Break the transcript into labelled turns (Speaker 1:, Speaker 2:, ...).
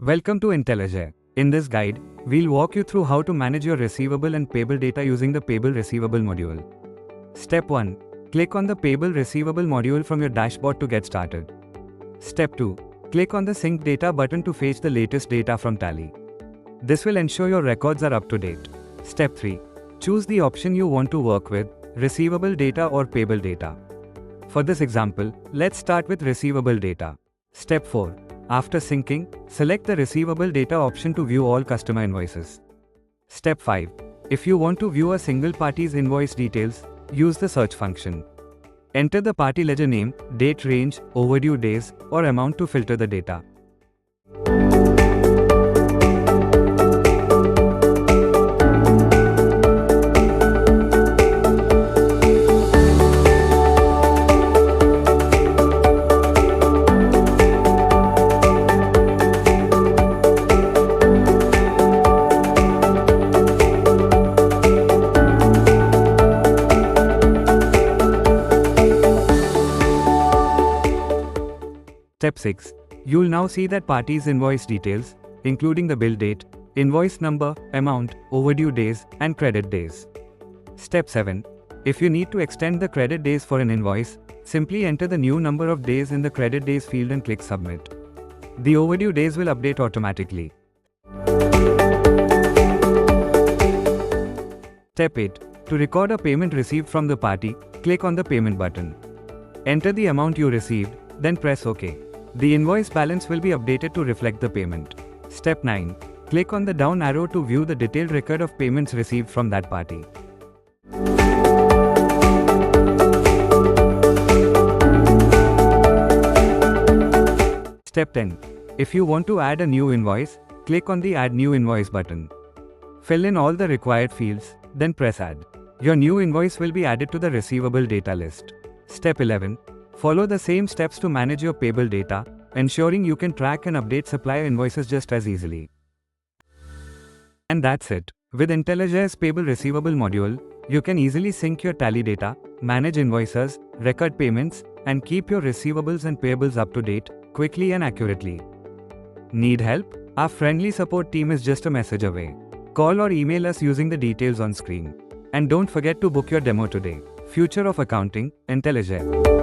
Speaker 1: Welcome to Intelligere. In this guide, we'll walk you through how to manage your receivable and payable data using the Payable Receivable module. Step 1. Click on the Payable Receivable module from your dashboard to get started. Step 2. Click on the Sync Data button to fetch the latest data from Tally. This will ensure your records are up to date. Step 3. Choose the option you want to work with, receivable data or payable data. For this example, let's start with receivable data. Step 4. After syncing, select the receivable data option to view all customer invoices. Step 5. If you want to view a single party's invoice details, use the search function. Enter the party ledger name, date range, overdue days, or amount to filter the data. Step 6. You'll now see that party's invoice details, including the bill date, invoice number, amount, overdue days, and credit days. Step 7. If you need to extend the credit days for an invoice, simply enter the new number of days in the credit days field and click Submit. The overdue days will update automatically. Step 8. To record a payment received from the party, click on the Payment button. Enter the amount you received, then press OK. The invoice balance will be updated to reflect the payment. Step 9. Click on the down arrow to view the detailed record of payments received from that party. Step 10. If you want to add a new invoice, click on the Add New Invoice button. Fill in all the required fields, then press Add. Your new invoice will be added to the receivable data list. Step 11. Follow the same steps to manage your payable data, ensuring you can track and update supplier invoices just as easily. And that's it. With Intelligere's Payable Receivable module, you can easily sync your Tally data, manage invoices, record payments, and keep your receivables and payables up to date, quickly and accurately. Need help? Our friendly support team is just a message away. Call or email us using the details on screen. And don't forget to book your demo today. Future of Accounting, Intelligere.